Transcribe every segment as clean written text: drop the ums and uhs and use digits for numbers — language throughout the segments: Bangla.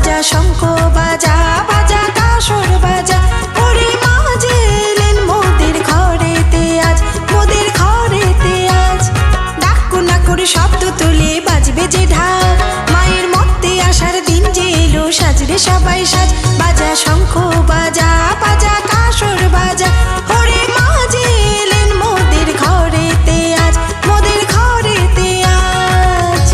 বাজা শঙ্খ বাজা বাজা কাসর বাজা ওরে মা যে এলেন মোদের ঘরেতে আজ, মোদের ঘরেতে আজ। ডাক্কু না করে শব্দ তুলে বাজবে যে ঢাক, মায়ের মর্তে আসার দিন যে এলো সাজরে সবাই সাজ। বাজা শঙ্খ বাজা বাজা কাসর বাজা ওরে মা যে এলেন মোদের ঘরেতে আজ, মোদের ঘরেতে আজ।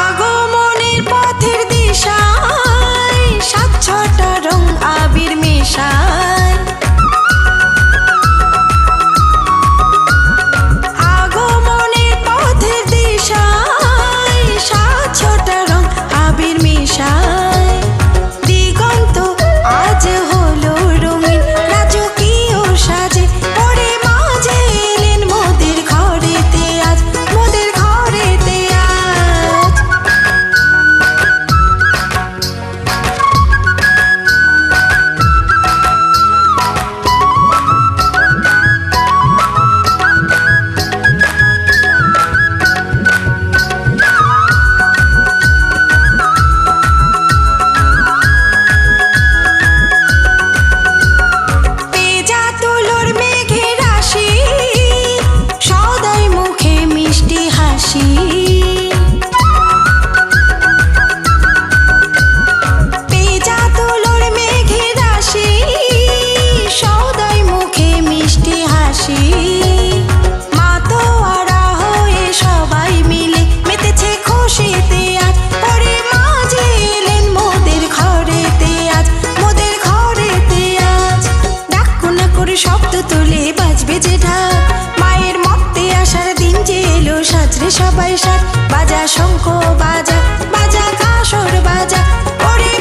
আগমনের পথের দিশায় সাত ছটা রং আবির মেশায়, আগমনের পথের দিশায় সাত ছটা রং আবির মেশায়। দিগন্ত আজ হলো রঙিন রাজকীয় সাজে ওরে মা যে এলেন মোদের ঘরেতে আজ, মোদের ঘরেতে আজ। পেজা তুলোর মেঘে রাশি সদাই মুখে মিষ্টি হাসি, পেজা তুলোর মেঘে রাশি সদাই মুখে মিষ্টি হাসি। মাতোয়ারা হয়ে সবাই মিলে মেতেছে খুশিতে আজ ওরে মা যে এলেন মোদের ঘরেতে আজ, মোদের ঘরেতে আজ। ডাক্কু না করে শব্দ তুলে বাজবে যে ঢাক, মায়ের মর্তে আসার দিন যে এলো সাজরে সবাই সাজ। বাজা শঙ্খ বাজা বাজা কাসর বাজা ওরে